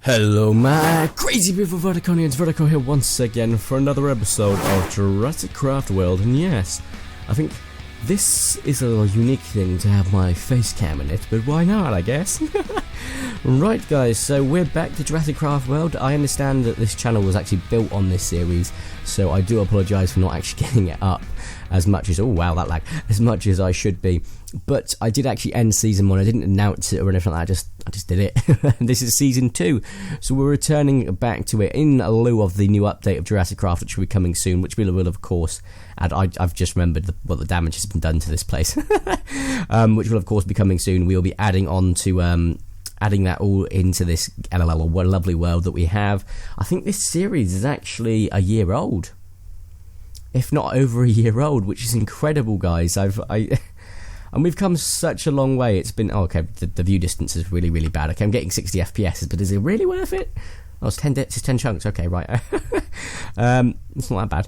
Hello my crazy beautiful Verticonians, Vertico here once again for another episode of Jurassic Craft World. And yes, I think this is a unique thing to have my face cam in it, but why not, I guess. Right guys, so we're back to Jurassic Craft World. I understand that this channel was actually built on this series, so I do apologise for not actually getting it up as much as, oh wow that lag, as much as I should be. But I did actually end season 1, I didn't announce it or anything like that, I just did it. This is season 2, so we're returning back to it in lieu of the new update of Jurassic Craft, which will be coming soon, which we will of course add. I've just remembered what the damage has been done to this place. Which will of course be coming soon. We'll be adding on to adding that all into this LLL, what a lovely world that we have. I think this series is actually a year old, if not over a year old, which is incredible, guys. And we've come such a long way. It's been, oh, okay, the view distance is really, really bad. Okay, I'm getting 60 FPS, but is it really worth it? Oh, it's 10 chunks. Okay, right. It's not that bad.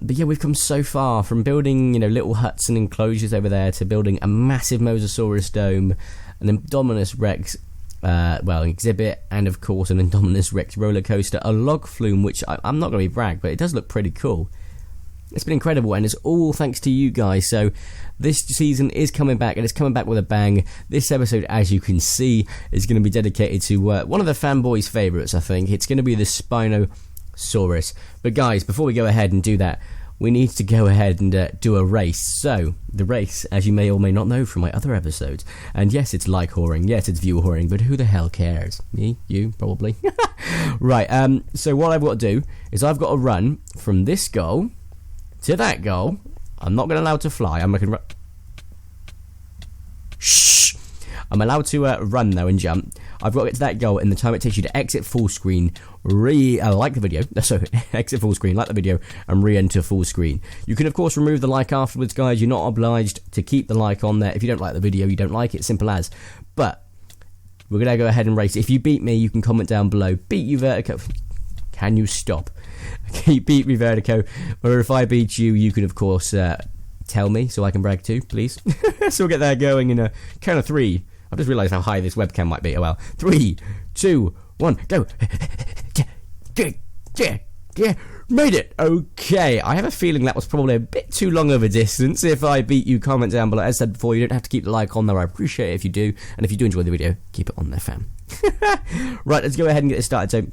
But yeah, we've come so far from building, little huts and enclosures over there to building a massive Mosasaurus dome, an Indominus Rex, exhibit, and of course an Indominus Rex roller coaster, a log flume, which I'm not going to be brag, but it does look pretty cool. It's been incredible, and it's all thanks to you guys. So this season is coming back, and it's coming back with a bang. This episode, as you can see, is going to be dedicated to one of the fanboys' favourites, I think. It's going to be the Spinosaurus. But guys, before we go ahead and do that, we need to go ahead and do a race. So, the race, as you may or may not know from my other episodes, and yes, it's like whoring, yes, it's view whoring, but who the hell cares? Me? You? Probably. Right, so what I've got to do is I've got to run from this goal to that goal. I'm not going to allow to fly. I'm looking. Shh. I'm allowed to run though and jump. I've got to get to that goal in the time it takes you to exit full screen, like the video. So exit full screen, like the video, and re-enter full screen. You can of course remove the like afterwards, guys. You're not obliged to keep the like on there. If you don't like the video, you don't like it. Simple as. But we're gonna go ahead and race. If you beat me, you can comment down below. Beat you, Vertico. Can you stop? Okay, beat me, Vertico. Or if I beat you, you can of course tell me so I can brag too, please. So we'll get that going in a count of 3. I've just realised how high this webcam might be. Oh well. 3, 2, 1, go. Yeah, made it. Okay, I have a feeling that was probably a bit too long of a distance. If I beat you, comment down below. As I said before, you don't have to keep the like on there. I appreciate it if you do. And if you do enjoy the video, keep it on there, fam. Right, let's go ahead and get this started. So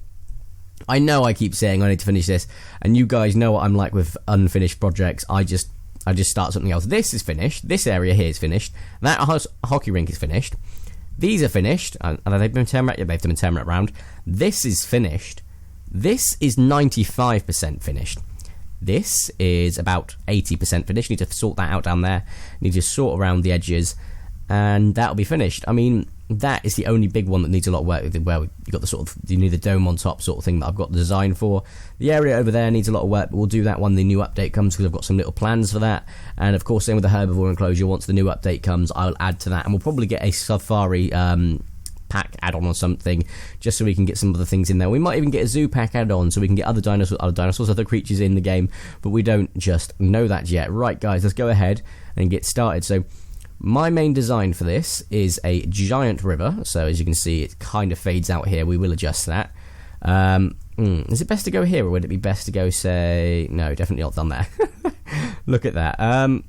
I know I keep saying I need to finish this, and you guys know what I'm like with unfinished projects. I just start something else. This is finished. This area here is finished. That hockey rink is finished. These are finished. And they've been turned around. Yeah, they've been turned around. This is finished. This is 95% finished. This is about 80% finished. Need to sort that out down there. Need to sort around the edges, and that'll be finished. I mean, that is the only big one that needs a lot of work. Well, you got the sort of, you need the dome on top sort of thing that I've got the design for. The area over there needs a lot of work, but we'll do that when the new update comes, because I've got some little plans for that. And of course, same with the herbivore enclosure. Once the new update comes, I'll add to that, and we'll probably get a safari pack add-on or something, just so we can get some of the things in there. We might even get a zoo pack add-on, so we can get other dinosaurs, other creatures in the game, but we don't just know that yet. Right, guys, let's go ahead and get started. So my main design for this is a giant river. So as you can see, it kind of fades out here. We will adjust that. Is it best to go here, or would it be best to go, say, no, definitely not done there. Look at that. I'm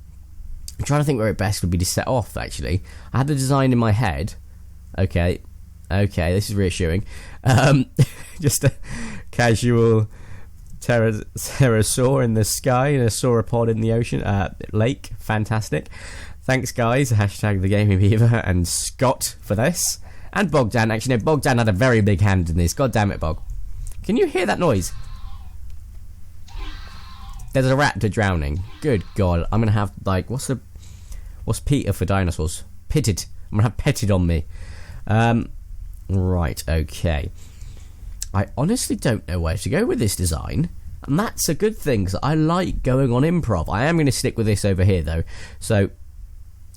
trying to think where it best would be to set off, actually. I had the design in my head. Okay, this is reassuring. Just a casual pterosaur in the sky and a sauropod in the ocean, lake. Fantastic. Thanks, guys. Hashtag the Gaming Beaver and Scott for this. And Bogdan. Actually, no, Bogdan had a very big hand in this. God damn it, Bog. Can you hear that noise? There's a raptor drowning. Good God. I'm going to have, like, what's Peter for dinosaurs? Pitted. I'm going to have petted on me. Right, okay. I honestly don't know where to go with this design. And that's a good thing, because I like going on improv. I am going to stick with this over here, though. So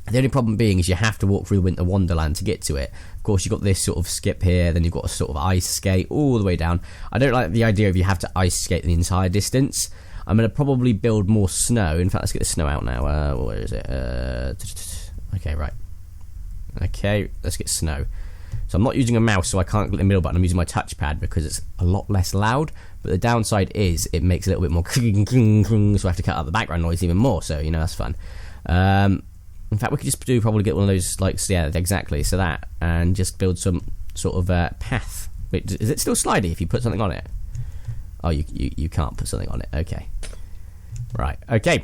the only problem being is you have to walk through the Winter Wonderland to get to it. Of course, you've got this sort of skip here, then you've got a sort of ice skate all the way down. I don't like the idea of you have to ice skate the entire distance. I'm going to probably build more snow. In fact, let's get the snow out now. Where is it? Okay, right. Okay, let's get snow. So I'm not using a mouse, so I can't click the middle button. I'm using my touchpad because it's a lot less loud. But the downside is it makes a little bit more so I have to cut out the background noise even more. So, you know, that's fun. In fact, we could just probably get one of those, like, yeah, exactly, so that, and just build some sort of path. Wait, is it still slidey if you put something on it? Oh, you can't put something on it. Okay. Right. Okay.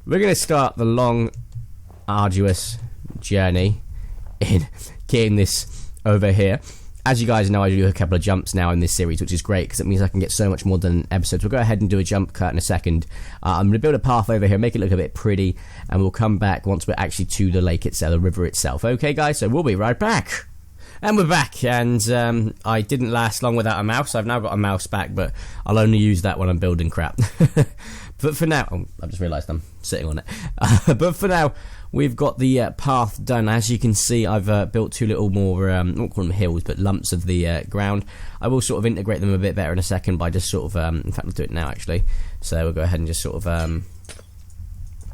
We're going to start the long, arduous journey in getting this over here. As you guys know, I do a couple of jumps now in this series, which is great because it means I can get so much more done in episodes. We'll go ahead and do a jump cut in a second. I'm going to build a path over here, make it look a bit pretty, and we'll come back once we're actually to the lake itself, the river itself. Okay, guys, so we'll be right back. And we're back, and I didn't last long without a mouse. I've now got a mouse back, but I'll only use that when I'm building crap. But for now, I've just realised I'm sitting on it. But for now, we've got the path done. As you can see, I've built two little more, I won't call them hills, but lumps of the ground. I will sort of integrate them a bit better in a second by just sort of, in fact, I'll do it now actually. So we'll go ahead and just sort of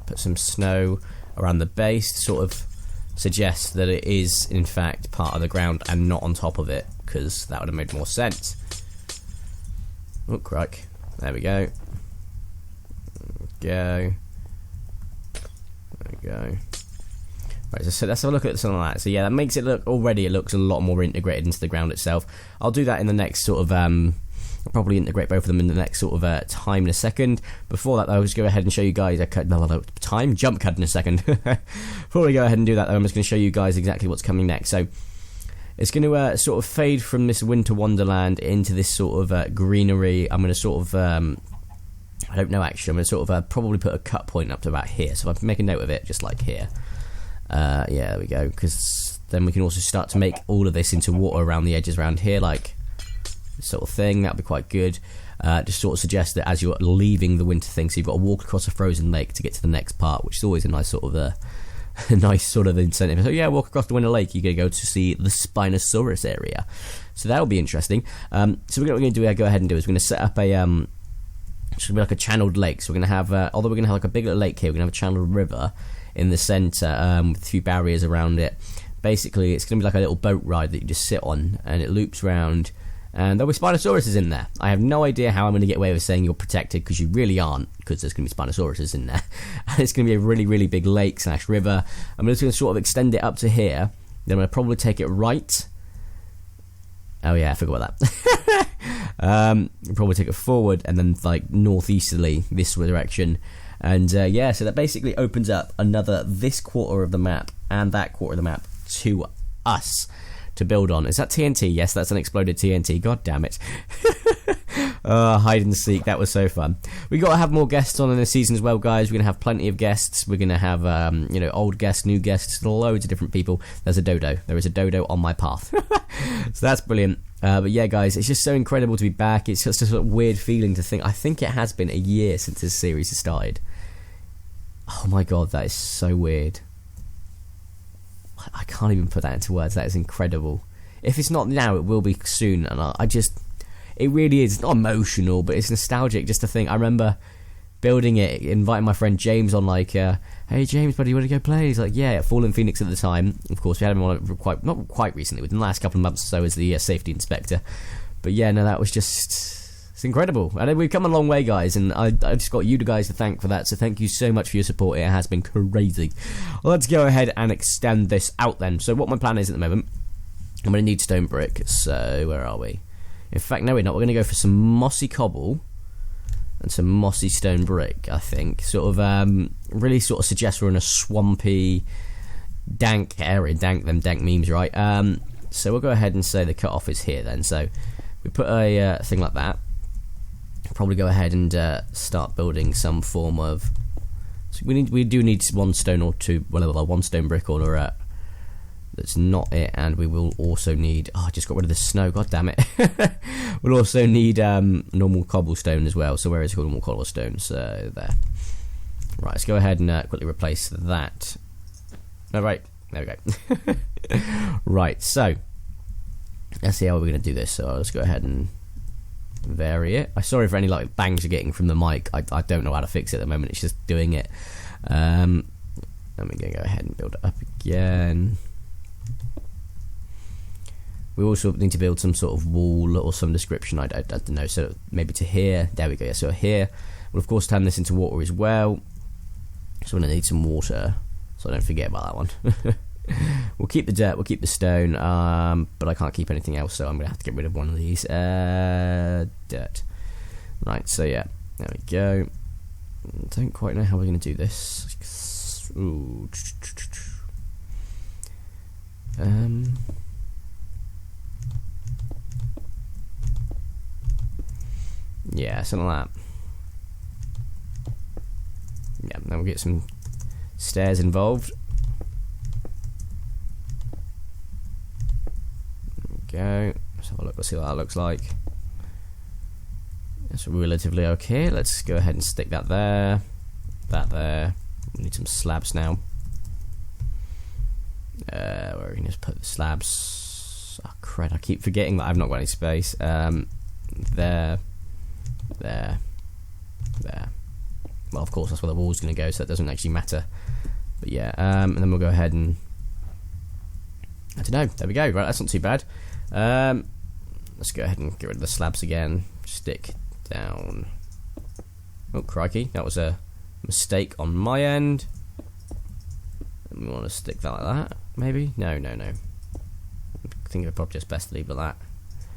put some snow around the base to sort of suggest that it is, in fact, part of the ground and not on top of it, because that would have made more sense. Oh, crike. There we go. There we go. Right, so let's have a look at something like that. So yeah, that makes it look, already it looks a lot more integrated into the ground itself. I'll do that in the next sort of, I'll probably integrate both of them in the next sort of time in a second. Before that, though, I'll just go ahead and show you guys jump cut in a second. Before we go ahead and do that, though, I'm just going to show you guys exactly what's coming next. So it's going to sort of fade from this winter wonderland into this sort of greenery. I'm going to sort of I don't know actually. I'm going to sort of probably put a cut point up to about here. So if I make a note of it, just like here. Yeah, there we go. Because then we can also start to make all of this into water around the edges around here, like this sort of thing. That'd be quite good. Just sort of suggest that as you're leaving the winter thing, so you've got to walk across a frozen lake to get to the next part, which is always a nice sort of a nice sort of incentive. So yeah, walk across the winter lake. You're going to go to see the Spinosaurus area. So that'll be interesting. So what we're going to do, go ahead and do is we're going to set up a it's going to be like a channeled lake. So we're going to have, although we're going to have like a big little lake here, we're going to have a channeled river in the centre with a few barriers around it. Basically, it's going to be like a little boat ride that you just sit on, and it loops round. And there'll be Spinosauruses in there. I have no idea how I'm going to get away with saying you're protected, because you really aren't, because there's going to be Spinosauruses in there. And it's going to be a really, really big lake / river. I'm just going to sort of extend it up to here. Then I'm going to probably take it right. Oh yeah, I forgot about that. Probably take it forward and then like northeasterly this direction. And yeah, so that basically opens up this quarter of the map and that quarter of the map to us to build on. Is that TNT? Yes, that's an exploded TNT. God damn it. Hide and seek. That was so fun. We got to have more guests on in this season as well, guys. We're going to have plenty of guests. We're going to have, old guests, new guests, loads of different people. There's a dodo. There is a dodo on my path. So that's brilliant. But yeah, guys, it's just so incredible to be back. It's just a sort of weird feeling to think. I think it has been a year since this series has started. Oh my god, that is so weird. I can't even put that into words. That is incredible. If it's not now, it will be soon. And it really is. It's not emotional, but it's nostalgic just to think. I remember building it, inviting my friend James on, like, hey James, buddy, you want to go play? He's like, yeah, at Fallen Phoenix at the time. Of course, we had him on not quite recently, within the last couple of months or so as the safety inspector. But yeah, no, that was just, it's incredible. And we've come a long way, guys, and I just got you guys to thank for that, so thank you so much for your support. It has been crazy. Let's go ahead and extend this out then. So what my plan is at the moment, I'm going to need stone brick, so where are we? In fact, no, we're not. We're going to go for some mossy cobble and some mossy stone brick, I think. Sort of, really sort of suggests we're in a swampy, dank area. Dank memes, right? So we'll go ahead and say the cutoff is here then. So we put a thing like that. Probably go ahead and start building some form of. So we do need one stone or two. Well, one stone brick or that's not it, and we will also need. Oh, I just got rid of the snow. God damn it! We'll also need normal cobblestone as well. So where is normal cobblestone? So there. Right, let's go ahead and quickly replace that. All right, there we go. Right, so let's see how we're going to do this. So let's go ahead and vary it. I'm sorry for any like bangs you're getting from the mic. I don't know how to fix it at the moment. It's just doing it. And we're going to go ahead and build it up again. We also need to build some sort of wall or some description, I don't know, so maybe to here, there we go, yeah, so here, we'll of course turn this into water as well, so we're going to need some water, so I don't forget about that one. We'll keep the dirt, we'll keep the stone, but I can't keep anything else, so I'm going to have to get rid of one of these, dirt. Right, so yeah, there we go. Don't quite know how we're going to do this. Ooh. Yeah, something like that. Yeah, then we'll get some stairs involved. There we go. Let's have a look, let's see what that looks like. That's relatively okay. Let's go ahead and stick that there. That there. We need some slabs now. Where are we going to put the slabs? Oh crud, I keep forgetting that I've not got any space. There. There. There. Well, of course, that's where the wall's going to go, so that doesn't actually matter. But yeah, and then we'll go ahead and... I don't know, there we go, right, that's not too bad. Let's go ahead and get rid of the slabs again. Stick down. Oh, crikey, that was a mistake on my end. And we want to stick that like that, maybe? No. I think it's probably just best to leave it like that.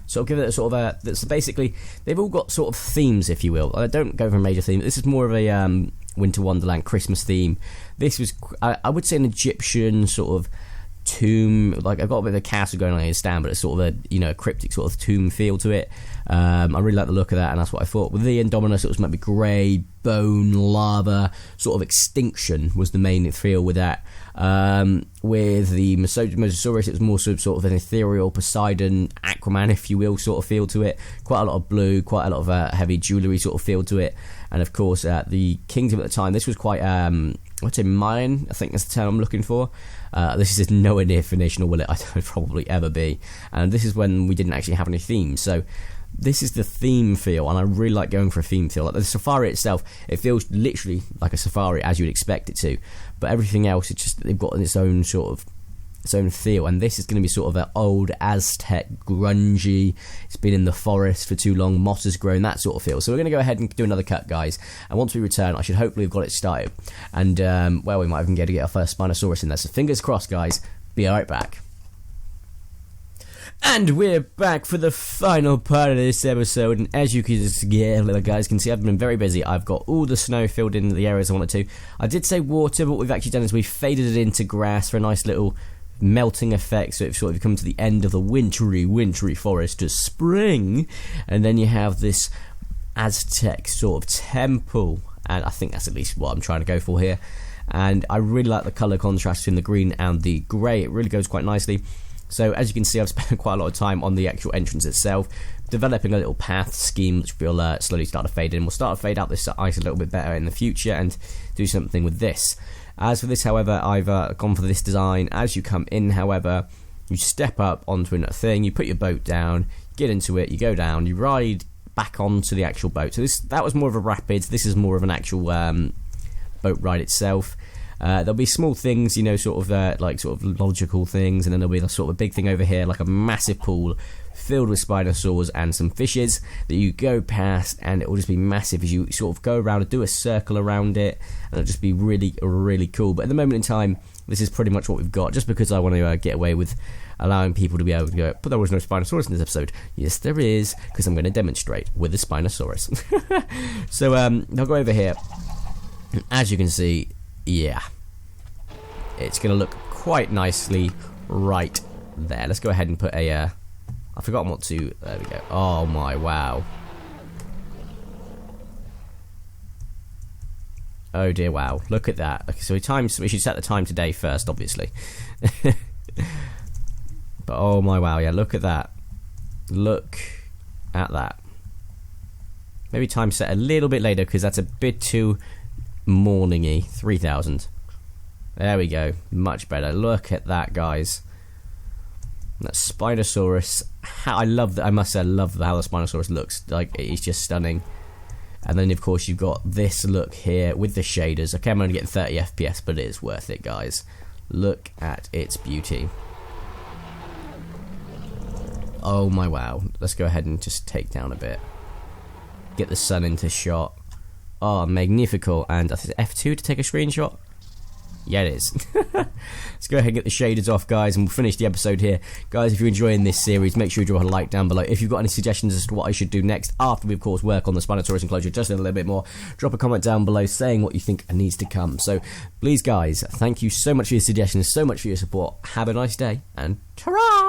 So I'll give it a sort of a... That's basically, they've all got sort of themes, if you will. I don't go for a major theme. This is more of a Winter Wonderland Christmas theme. This was, I would say, an Egyptian sort of tomb. Like, I've got a bit of a castle going on in stand, but it's sort of a, you know, a cryptic sort of tomb feel to it. I really like the look of that, and that's what I thought. With the Indominus, it was maybe grey, bone, lava, sort of extinction was the main feel with that. With the Mosasaurus, it was more sort of an ethereal Poseidon, Aquaman, if you will, sort of feel to it. Quite a lot of blue, quite a lot of heavy jewellery sort of feel to it. And of course, the Kingdom at the time, this was quite, I'd say Mayan, I think that's the term I'm looking for. This is nowhere near finished, nor will it probably ever be. And this is when we didn't actually have any themes. So this is the theme feel, and I really like going for a theme feel. Like the safari itself, it feels literally like a safari as you'd expect it to, but everything else, it's just, they've got its own sort of, its own feel. And this is going to be sort of an old Aztec, grungy, it's been in the forest for too long, moss has grown, that sort of feel. So we're going to go ahead and do another cut, guys, and once we return, I should hopefully have got it started, and well, we might even get our first Spinosaurus in there, so fingers crossed, guys. Be right back. And we're back for the final part of this episode, and as you guys can see, I've been very busy. I've got all the snow filled in the areas I wanted to. I did say water, but what we've actually done is we've faded it into grass for a nice little melting effect, so it's sort of come to the end of the wintry forest to spring, and then you have this Aztec sort of temple, and I think that's at least what I'm trying to go for here. And I really like the colour contrast between the green and the grey. It really goes quite nicely. So as you can see, I've spent quite a lot of time on the actual entrance itself, developing a little path scheme which will slowly start to fade in. We'll start to fade out this ice a little bit better in the future and do something with this. As for this, however, I've gone for this design. As you come in, however, you step up onto a thing, you put your boat down, get into it, you go down, you ride back onto the actual boat. So that was more of a rapids, this is more of an actual boat ride itself. There'll be small things, you know, sort of like sort of logical things, and then there'll be a sort of a big thing over here, like a massive pool filled with Spinosaurs and some fishes that you go past, and it will just be massive as you sort of go around and do a circle around it, and it'll just be really, really cool. But at the moment in time, this is pretty much what we've got, just because I want to get away with allowing people to be able to go, but there was no Spinosaurus in this episode. Yes, there is, because I'm going to demonstrate with the Spinosaurus. So I'll go over here. As you can see, yeah, it's going to look quite nicely right there. Let's go ahead and put a I've forgotten what to, there we go. Oh my, wow. Oh dear, wow, look at that. Okay, so we should set the time today first, obviously. But oh my, wow, yeah, look at that. Look at that. Maybe time set a little bit later, because that's a bit too morning-y. 3000. There we go, much better. Look at that, guys. That Spinosaurus. I love that. I must say, I love how the Spinosaurus looks. Like, it's just stunning. And then, of course, you've got this look here with the shaders. Okay, I'm only getting 30 FPS, but it is worth it, guys. Look at its beauty. Oh my wow. Let's go ahead and just take down a bit. Get the sun into shot. Oh, magnifico. And I think F2 to take a screenshot. Yeah, it is. Let's go ahead and get the shaders off, guys, and we'll finish the episode here. Guys, if you're enjoying this series, make sure you drop a like down below. If you've got any suggestions as to what I should do next, after we, of course, work on the Spinosaurus enclosure just a little bit more, drop a comment down below saying what you think needs to come. So, please, guys, thank you so much for your suggestions, so much for your support. Have a nice day, and ta-ra!